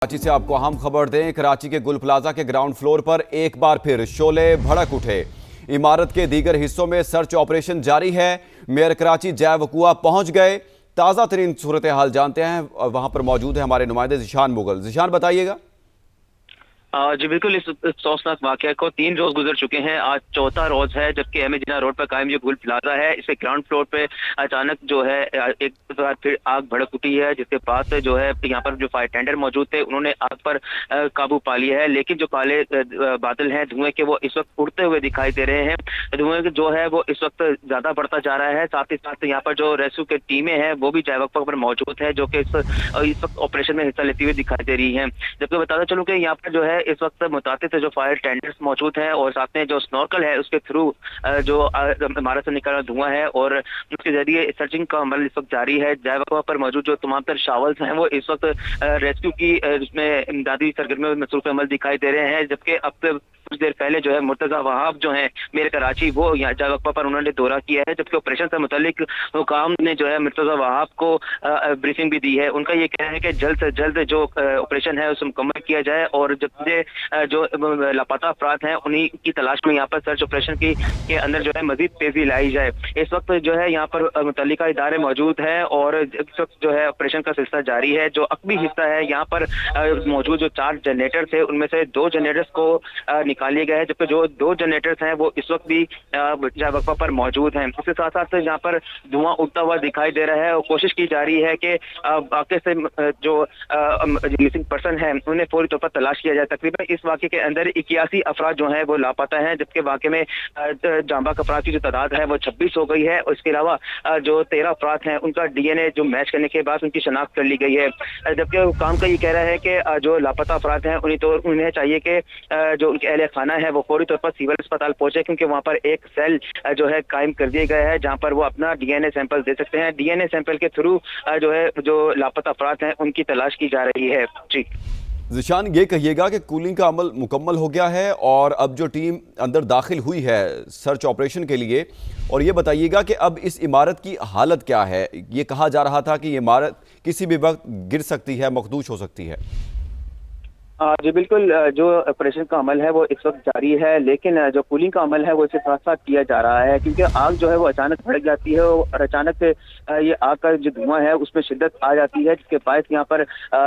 कराची से आपको अहम खबर दें। कराची के गुल प्लाजा के ग्राउंड फ्लोर पर एक बार फिर शोले भड़क उठे। इमारत के दीगर हिस्सों में सर्च ऑपरेशन जारी है। मेयर कराची जय वकुआ पहुंच गए। ताज़ा तरीन सूरत हाल जानते हैं, वहां पर मौजूद है हमारे नुमाइंदे जिशान मुगल। जिशान, बताइएगा। जी बिल्कुल। इस अफसोसनाक वाकया को 3 रोज गुजर चुके हैं, आज चौथा रोज है जबकि एम ए जिन्ना रोड पर कायम जो गुल प्लाजा है इसके ग्राउंड फ्लोर पे अचानक जो है एक बार फिर आग भड़क उठी है, जिसके पास से जो है यहाँ पर जो फायर टेंडर मौजूद थे उन्होंने आग पर काबू पा लिया है। लेकिन जो काले बादल हैं धुएं के, वो इस वक्त उड़ते हुए दिखाई दे रहे हैं। धुएं जो है वो इस वक्त ज्यादा बढ़ता जा रहा है। साथ ही साथ यहाँ पर जो रेस्क्यू की टीमें हैं वो भी जय पर मौजूद है, जो कि इस वक्त ऑपरेशन में हिस्सा लेती हुई दिखाई दे रही है। जबकि बताता चलूं कि यहाँ पर जो है इस वक्त मुताबिक जो फायर टेंडर्स मौजूद हैं और साथ में जो स्नॉर्कल है उसके थ्रू जो इमारत से निकल रहा धुआं है और उसके जरिए सर्चिंग का अमल इस वक्त जारी है। जय वक़्फ़ा पर मौजूद जो तमाम तर शावल्स हैं वो इस वक्त रेस्क्यू की उसमें इमदादी सरगर्मियों में मसरूफ अमल दिखाई दे रहे हैं। जबकि अब कुछ देर पहले जो है मुर्तजा वहाब जो है मेयर कराची, वो यहाँ जय वक़्फ़ा पर उन्होंने दौरा किया है। जबकि ऑपरेशन से मुतालिक हुकाम ने जो है मुर्तजा वहाब को ब्रीफिंग भी दी है। उनका ये कहना है कि जल्द से जल्द जो ऑपरेशन है उसे मुकम्मल किया जाए और जब जो लापता अफराद हैं उन्हीं की तलाश में यहाँ पर सर्च ऑपरेशन के अंदर जो है मजीद तेजी लाई जाए। इस वक्त जो है यहाँ पर मुतल्लिका इदारे मौजूद हैं और इस वक्त जो है ऑपरेशन का सिलसिला जारी है। जो अकबी हिस्सा है यहाँ पर मौजूद जो 4 जनरेटर थे उनमें से 2 जनरेटर्स को निकाल लिया गया है, जबकि जो 2 जनरेटर्स हैं वो इस वक्त भी जय वक़्फ़ा पर मौजूद हैं। इसके साथ साथ यहाँ पर धुआं उठता हुआ दिखाई दे रहा है और कोशिश की जा रही है कि वाक़े से जो मिसिंग पर्सन है उन्हें फौरी तौर पर तलाश किया जाए। तकरीबन इस वाक़े के अंदर 81 अफराद जो हैं वो लापता हैं, जबकि वाक़े में जांबाक अफराद की जो तादाद है वो 26 हो गई है और इसके अलावा जो 13 अफराद हैं उनका DNA जो मैच करने के बाद उनकी शनाख्त कर ली गई है। जबकि हुकाम का ये कह रहा है कि जो लापता अफराद हैं उन्हें चाहिए कि जो उनके अहले खाना है वो फौरी तौर पर सिविल अस्पताल पहुंचे, क्योंकि वहाँ पर एक सेल जो है कायम कर दिया गया है जहाँ पर वो अपना DNA सैंपल दे सकते हैं। DNA सैंपल के थ्रू जो है जो लापता अफराद हैं उनकी तलाश की जा रही है। जी जिशान, ये कहिएगा कि कूलिंग का अमल मुकम्मल हो गया है और अब जो टीम अंदर दाखिल हुई है सर्च ऑपरेशन के लिए, और ये बताइएगा कि अब इस इमारत की हालत क्या है। ये कहा जा रहा था कि ये इमारत किसी भी वक्त गिर सकती है, मखदूश हो सकती है। जी बिल्कुल। जो ऑपरेशन का अमल है वो इस वक्त जारी है, लेकिन जो कूलिंग का अमल है वो इसके साथ साथ किया जा रहा है, क्योंकि आग जो है वो अचानक भड़क जाती है और अचानक से ये आग का जो धुआं है उसमें शिद्दत आ जाती है, जिसके बायस यहाँ पर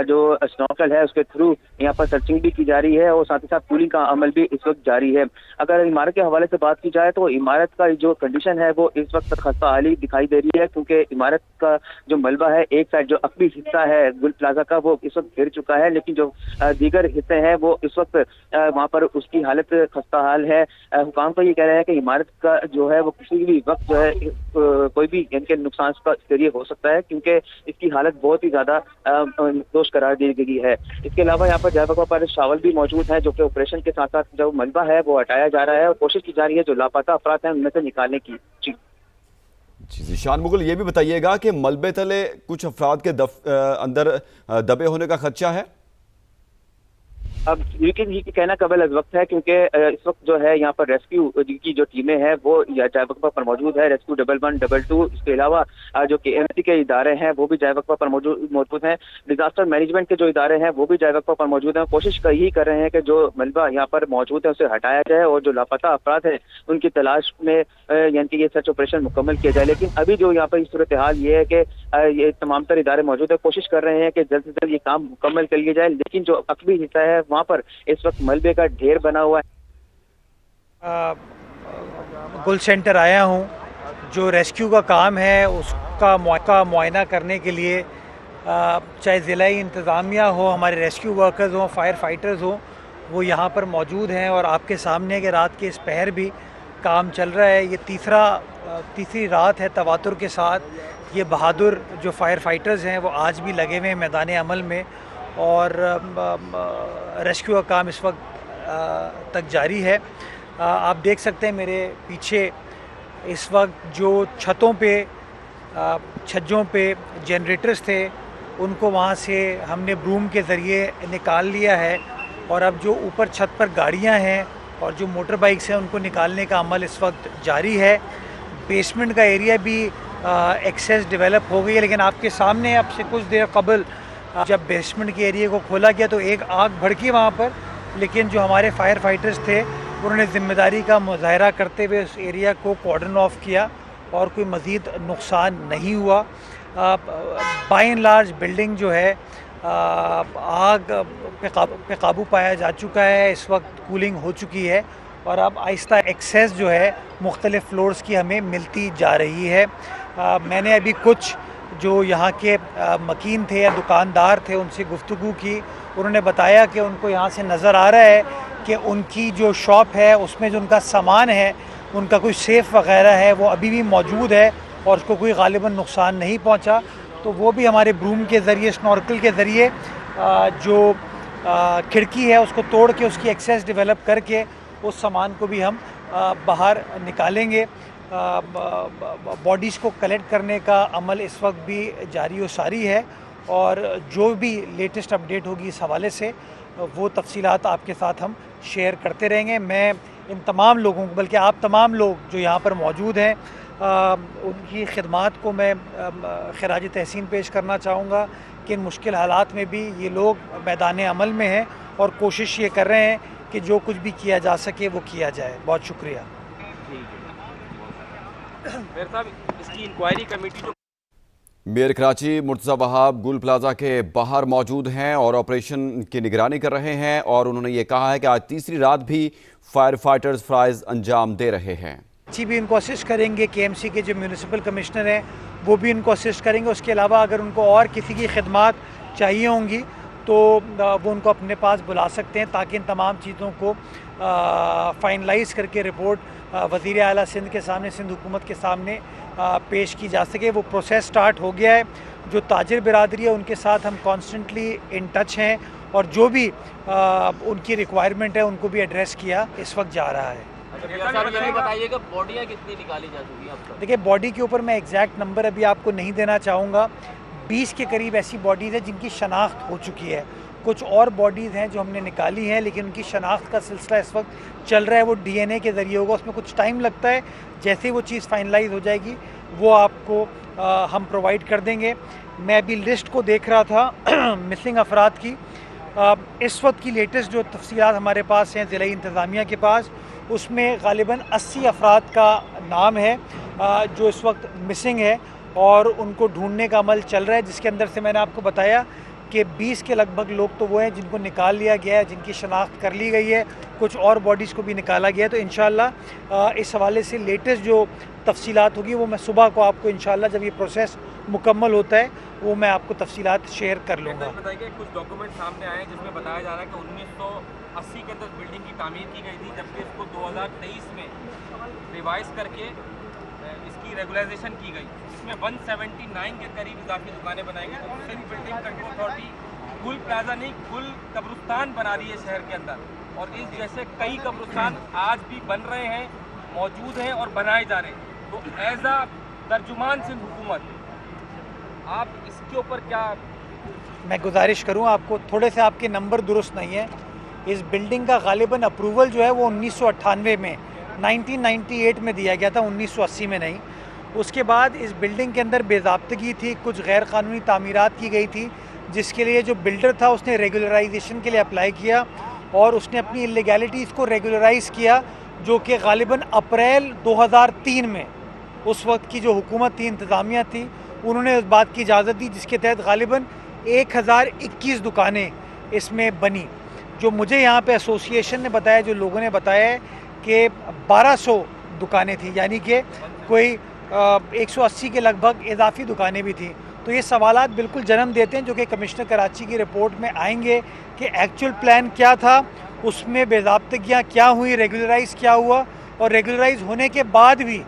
जो स्नॉर्कल है उसके थ्रू यहाँ पर सर्चिंग भी की जा रही है और साथ ही साथ कूलिंग का अमल भी इस वक्त जारी है। अगर इमारत के हवाले से बात की जाए तो इमारत का जो कंडीशन है वो इस वक्त खस्ता हाली दिखाई दे रही है, क्योंकि इमारत का जो मलबा है एक साइड जो अकबी हिस्सा है गुल प्लाजा का वो इस वक्त गिर चुका है, लेकिन जो दीगर हिस्से हैं वो इस वक्त वहाँ पर उसकी हालत खस्ता हाल है। हुकाम का ये कह रहा है कि इमारत का जो है वो किसी भी वक्त जो है कोई भी इनके नुकसान का जरिए हो सकता है, क्योंकि इसकी हालत बहुत ही ज्यादा दोष करार दी गई है। इसके अलावा यहाँ पर जय वक़्फ़ा पर शावल भी मौजूद है, जो कि ऑपरेशन के साथ साथ जो मलबा है वो हटाया जा रहा है और कोशिश की जा रही है जो लापता अफराद हैं उनमें से निकालने की। जी जिशान मुगल, ये भी बताइएगा कि मलबे तले कुछ अफराद के अंदर दबे होने का खदशा है। अब लेकिन ये कहना कबल अज़ वक्त है, क्योंकि इस वक्त जो है यहाँ पर रेस्क्यू की जो टीमें हैं वो जय वक़्फ़ा पर मौजूद है। रेस्क्यू 11, 22, इसके अलावा जो KMC के इदारे हैं वो भी जय वक़्फ़ा पर मौजूद हैं। डिजास्टर मैनेजमेंट के जो इदारे हैं वो भी जय वक़्फ़ा पर मौजूद हैं। कोशिश यही कर रहे हैं कि जो मलबा यहाँ पर मौजूद है उसे हटाया जाए और जो लापता अफराद हैं उनकी तलाश में यानी कि ये सर्च ऑपरेशन मुकम्मल किया जाए। लेकिन अभी जो यहाँ पर सूरत हाल ये है कि ये तमाम तर इदारे मौजूद है, कोशिश कर रहे हैं कि जल्द से जल्द ये काम मुकम्मल कर लिया जाए, लेकिन जो अकबी हिस्सा है वहाँ पर इस वक्त मलबे का ढेर बना हुआ है। गुल सेंटर आया हूँ, जो रेस्क्यू का काम है उसका मुआयना करने के लिए चाहे ज़िलाई इंतज़ामिया हो, हमारे रेस्क्यू वर्कर्स हों, फायर फाइटर्स हों, वो यहाँ पर मौजूद हैं और आपके सामने के रात के इस पहर भी काम चल रहा है। ये तीसरी रात है तवातुर के साथ। ये बहादुर जो फायर फाइटर्स हैं वो आज भी लगे हुए हैं मैदान अमल में और रेस्क्यू का काम इस वक्त तक जारी है। आप देख सकते हैं मेरे पीछे इस वक्त जो छज्जों पे जनरेटर्स थे उनको वहाँ से हमने ब्रूम के ज़रिए निकाल लिया है और अब जो ऊपर छत पर गाड़ियाँ हैं और जो मोटर बाइक्स हैं उनको निकालने का अमल इस वक्त जारी है। बेसमेंट का एरिया भी एक्सेस डेवलप हो गई है, लेकिन आपके सामने अब से कुछ देर कबल जब बेसमेंट के एरिया को खोला गया तो एक आग भड़की वहाँ पर, लेकिन जो हमारे फायर फाइटर्स थे उन्होंने ज़िम्मेदारी का मुजाहरा करते हुए उस एरिया को कॉर्डन ऑफ किया और कोई मज़ीद नुकसान नहीं हुआ। बाय एंड लार्ज बिल्डिंग जो है आग पे काबू पाया जा चुका है, इस वक्त कूलिंग हो चुकी है और अब आहिस्ता एक्सेस जो है मुख्तलिफ़ फ्लोर्स की हमें मिलती जा रही है। मैंने अभी कुछ जो यहाँ के मकीन थे या दुकानदार थे उनसे गुफ्तगू की, उन्होंने बताया कि उनको यहाँ से नज़र आ रहा है कि उनकी जो शॉप है उसमें जो उनका सामान है, उनका कोई सेफ़ वगैरह है वो अभी भी मौजूद है और उसको कोई गालिबन नुकसान नहीं पहुँचा। तो वो भी हमारे ब्रूम के ज़रिए, स्नॉर्कल के ज़रिए जो खिड़की है उसको तोड़ के उसकी एक्सेस डेवलप करके उस सामान को भी हम बाहर निकालेंगे। बॉडीज़ को कलेक्ट करने का अमल इस वक्त भी जारी व सारी है और जो भी लेटेस्ट अपडेट होगी इस हवाले से वो तफसीलात आपके साथ हम शेयर करते रहेंगे। मैं इन तमाम लोगों को, बल्कि आप तमाम लोग जो यहाँ पर मौजूद हैं, उनकी खिदमात को मैं खिराज तहसीन पेश करना चाहूँगा कि इन मुश्किल हालात में भी ये लोग मैदान अमल में हैं और कोशिश ये कर रहे हैं कि जो कुछ भी किया जा सके वो किया जाए। बहुत शुक्रिया। मेयर साहब, इसकी इंक्वायरी कमेटी जो मेयर कराची मुर्तज़ा वहाब गुल प्लाजा के बाहर मौजूद हैं और ऑपरेशन की निगरानी कर रहे हैं और उन्होंने ये कहा है कि आज तीसरी रात भी फायर फाइटर्स फ़राइज़ अंजाम दे रहे हैं। अच्छी भी इनको असिस्ट करेंगे, KMC के जो म्यूनिसिपल कमिश्नर हैं वो भी इनको असिस्ट करेंगे। उसके अलावा अगर उनको और किसी की खिदमात चाहिए होंगी तो वो उनको अपने पास बुला सकते हैं ताकि इन तमाम चीज़ों को फाइनलाइज करके रिपोर्ट वज़ीर आला सिंध के सामने, सिंध हुकूमत के सामने पेश की जा सके। वो प्रोसेस स्टार्ट हो गया है। जो ताजिर बिरादरी है उनके साथ हम कॉन्स्टेंटली इन टच हैं और जो भी उनकी रिक्वायरमेंट है उनको भी एड्रेस किया इस वक्त जा रहा है। बताइएगा बॉडियाँ कितनी निकाली जा चुकी हैं अब तक? देखिए, बॉडी के ऊपर मैं एग्जैक्ट नंबर अभी आपको नहीं देना चाहूँगा। 20 के करीब ऐसी बॉडीज़ हैं जिनकी शनाख्त हो चुकी है। कुछ और बॉडीज़ हैं जो हमने निकाली हैं लेकिन उनकी शनाख्त का सिलसिला इस वक्त चल रहा है। वो DNA के ज़रिए होगा, उसमें कुछ टाइम लगता है। जैसे ही वो चीज़ फाइनलाइज हो जाएगी वो आपको हम प्रोवाइड कर देंगे। मैं अभी लिस्ट को देख रहा था मिसिंग अफराद की। इस वक्त की लेटेस्ट जो तफसीलात हमारे पास हैं ज़िला इंतज़ामिया के पास, उसमें ग़ालिबन 80 अफराद का नाम है जो इस वक्त मिसिंग है और उनको ढूंढने का अमल चल रहा है, जिसके अंदर से मैंने आपको बताया कि 20 के लगभग लोग तो वो हैं जिनको निकाल लिया गया है, जिनकी शनाख्त कर ली गई है। कुछ और बॉडीज़ को भी निकाला गया है। तो इंशाअल्लाह इस हवाले से लेटेस्ट जो तफसीलात होगी वो मैं सुबह को आपको इंशाअल्लाह जब ये प्रोसेस मुकम्मल होता है वो मैं आपको तफसीलात शेयर कर लूँगा। बताइए, कुछ डॉक्यूमेंट सामने आए हैं जिसमें बताया जा रहा है कि 1980 के अंदर बिल्डिंग की तामीर की गई थी, जबकि इसको 2023 में रिवाइज करके इसकी रेगुलाइजेशन की गई। इसमें 179 के करीब इजाफी दुकानें बनाई गई। तो सिंध बिल्डिंग कंट्रोल अथॉरिटी गुल प्लाजा नहीं, गुल कब्रिस्तान बना रही है शहर के अंदर, और इस जैसे कई कब्रिस्तान आज भी बन रहे हैं, मौजूद हैं और बनाए जा रहे हैं। तो एज अ तर्जुमान सिंध हुकूमत, आप इसके ऊपर क्या? मैं गुजारिश करूं, आपको थोड़े से आपके नंबर दुरुस्त नहीं है। इस बिल्डिंग का गालिबन अप्रूवल जो है वो 1998 में 1998 में दिया गया था, 1980 में नहीं। उसके बाद इस बिल्डिंग के अंदर बेज़ाब्तगी थी, कुछ गैर कानूनी तामीरात की गई थी, जिसके लिए जो बिल्डर था उसने रेगुलराइजेशन के लिए अप्लाई किया और उसने अपनी इलीगैलिटीज़ को रेगुलराइज़ किया, जो कि गालिबन अप्रैल 2003 में उस वक्त की जो हुकूमत थी, इंतज़ामिया थी, उन्होंने उस बात की इजाज़त दी जिसके तहत गालिबन 1021 दुकानें इसमें बनी। जो मुझे यहाँ पे एसोसिएशन ने बताया, जो लोगों ने बताया है कि 1200 दुकानें थी, यानी कि कोई 180 के लगभग इजाफी दुकानें भी थी। तो ये सवालात बिल्कुल जन्म देते हैं जो कि कमिश्नर कराची की रिपोर्ट में आएंगे कि एक्चुअल प्लान क्या था, उसमें बेज़ाब्तगियाँ क्या हुई, रेगुलराइज़ क्या हुआ और रेगुलराइज़ होने के बाद भी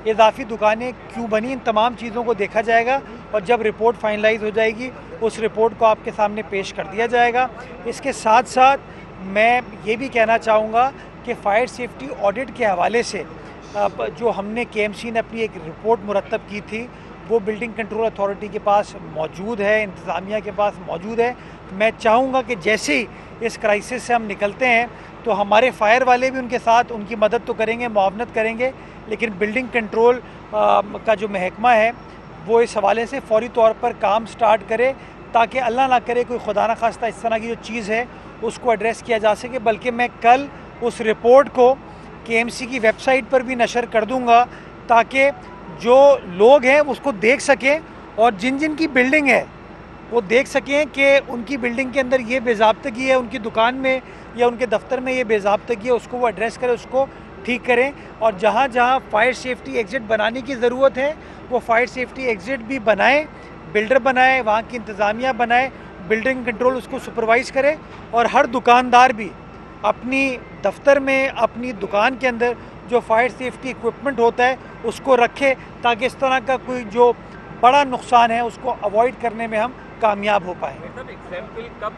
इजाफी दुकानें क्यों बनी। इन तमाम चीज़ों को देखा जाएगा और जब रिपोर्ट फाइनलाइज हो जाएगी उस रिपोर्ट को आपके सामने पेश कर दिया जाएगा। इसके साथ साथ मैं ये भी कहना चाहूँगा कि फ़ायर सेफ्टी ऑडिट के हवाले से जो हमने KMC ने अपनी एक रिपोर्ट मुरतब की थी वो बिल्डिंग कंट्रोल अथॉरिटी के पास मौजूद है, इंतज़ामिया के पास मौजूद है। मैं चाहूँगा कि जैसे ही इस क्राइसिस से हम निकलते हैं तो हमारे फायर वाले भी उनके साथ उनकी मदद तो करेंगे, मुआवनत करेंगे, लेकिन बिल्डिंग कंट्रोल का जो महकमा है वो इस हवाले से फौरी तौर पर काम स्टार्ट करे ताकि अल्लाह ना करे कोई खुदा ना खास्ता इस तरह की जो चीज़ है उसको एड्रेस किया जा सके। बल्कि मैं कल उस रिपोर्ट को KMC की वेबसाइट पर भी नशर कर दूंगा ताकि जो लोग हैं उसको देख सकें और जिन जिन की बिल्डिंग है वो देख सकें कि उनकी बिल्डिंग के अंदर ये बेज़ाब्तगी है, उनकी दुकान में या उनके दफ्तर में ये बेज़ाब्तगी है, उसको वो एड्रेस करें, उसको ठीक करें। और जहाँ जहाँ फायर सेफ्टी एग्ज़िट बनाने की ज़रूरत है वो फायर सेफ्टी एग्ज़िट भी बनाएं, बिल्डर बनाए, वहाँ की इंतज़ामिया बनाए, बिल्डिंग कंट्रोल उसको सुपरवाइज़ करे और हर दुकानदार भी अपनी दफ्तर में, अपनी दुकान के अंदर जो फायर सेफ्टी इक्विपमेंट होता है उसको रखे ताकि इस तरह का कोई जो बड़ा नुकसान है उसको अवॉइड करने में हम कामयाब हो पाए। मतलब एग्जाम्पल कब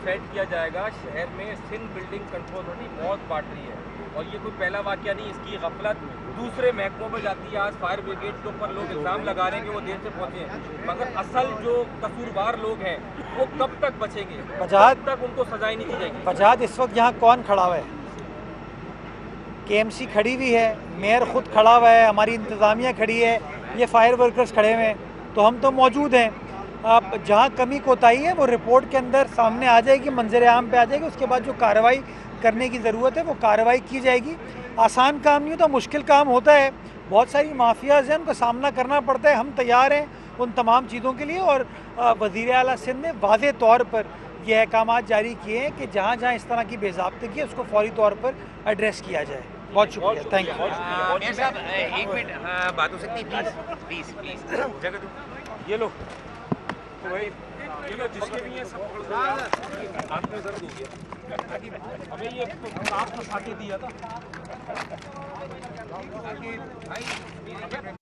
सेट किया जाएगा? शहर में सिंध बिल्डिंग कंट्रोल अथॉरिटी बहुत बांट रही है और ये कोई पहला वाकया नहीं, इसकी गफलत दूसरे महकमों में जाती है। आज फायर ब्रिगेड के ऊपर लोग इल्ज़ाम लगा रहे हैं कि वो देर से पहुंचे हैं, मगर असल जो कसूरवार लोग हैं वो कब तक बचेंगे? कब तक उनको सजाएं नहीं दी जाएगी? वजाहत इस वक्त यहाँ कौन खड़ा हुआ है? KMC खड़ी हुई है, मेयर खुद खड़ा हुआ है, हमारी इंतज़ामिया खड़ी है, ये फायर वर्कर्स खड़े हुए हैं, तो हम तो मौजूद हैं। अब जहाँ कमी कोताही है वो रिपोर्ट के अंदर सामने आ जाएगी, मंजर आम पे आ जाएगी। उसके बाद जो कार्रवाई करने की ज़रूरत है वो कार्रवाई की जाएगी। आसान काम नहीं होता, मुश्किल काम होता है, बहुत सारी माफियाज हैं, उनका सामना करना पड़ता है। हम तैयार हैं उन तमाम चीज़ों के लिए और वज़ीर आला सिंध ने वाज़े तौर पर ये अहकाम जारी किए हैं कि जहाँ जहाँ इस तरह की बेज़ाब्तगी है उसको फौरी तौर पर एड्रेस किया जाए। बहुत शुक्रिया, थैंक यू। मेयर साहब एक मिनट बात हो सकती है प्लीज प्लीज प्लीज जगह दो। ये लो तो भाई, ये लो जिसके भी ये सब हाथ में दर्द हो गया, हमें ये आप तो साथ दिया था।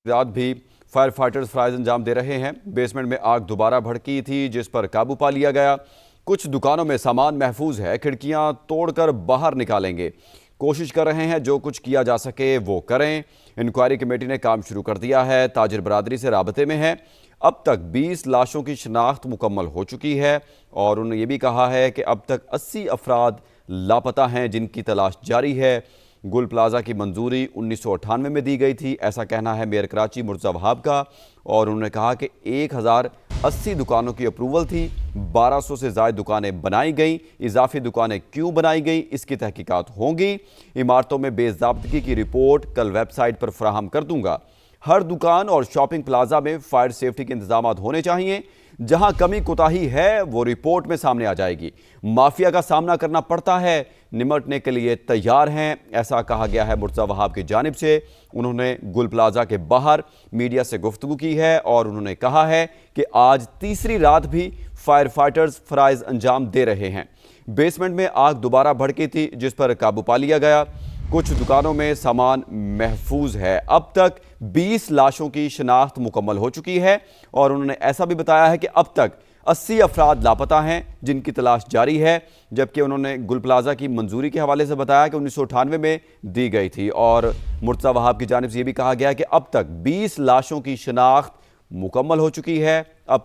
रात भी फायर फाइटर्स फराइज अंजाम दे रहे हैं। बेसमेंट में आग दोबारा भड़की थी जिस पर काबू पा लिया गया। कुछ दुकानों में सामान महफूज है, खिड़कियां तोड़कर बाहर निकालेंगे। कोशिश कर रहे हैं, जो कुछ किया जा सके वो करें। इंक्वायरी कमेटी ने काम शुरू कर दिया है, ताजिर बरादरी से राबते में है। अब तक 20 लाशों की शिनाख्त मुकम्मल हो चुकी है और उन्होंने ये भी कहा है कि अब तक 80 अफराद लापता हैं जिनकी तलाश जारी है। गुल प्लाजा की मंजूरी 1998 में दी गई थी, ऐसा कहना है मेयर कराची मुर्तज़ा वहाब का। और उन्होंने कहा कि 1080 दुकानों की अप्रूवल थी, 1200 से ज़ायद दुकानें बनाई गईं। इजाफी दुकानें क्यों बनाई गईं इसकी तहकीकात होंगी। इमारतों में बेज़ाब्तगी की रिपोर्ट कल वेबसाइट पर फराहम कर दूंगा। हर दुकान और शॉपिंग प्लाजा में फायर सेफ्टी के इंतजाम होने चाहिए। जहां कमी कोताही है वो रिपोर्ट में सामने आ जाएगी। माफिया का सामना करना पड़ता है, निमटने के लिए तैयार हैं, ऐसा कहा गया है मुर्तज़ा वहाब की जानिब से। उन्होंने गुल प्लाजा के बाहर मीडिया से गुफ्तगू की है और उन्होंने कहा है कि आज तीसरी रात भी फायर फाइटर्स फराइज अंजाम दे रहे हैं। बेसमेंट में आग दोबारा भड़की थी जिस पर काबू पा लिया गया। कुछ दुकानों में सामान महफूज है। अब तक 20 लाशों की शिनाख्त मुकम्मल हो चुकी है और उन्होंने ऐसा भी बताया है कि अब तक 80 अफराद लापता हैं जिनकी तलाश जारी है। जबकि उन्होंने गुल प्लाजा की मंजूरी के हवाले से बताया कि 1998 में दी गई थी और मुर्तज़ा वहाब की जानिब से यह भी कहा गया कि अब तक 20 लाशों की शिनाख्त मुकम्मल हो चुकी है। अब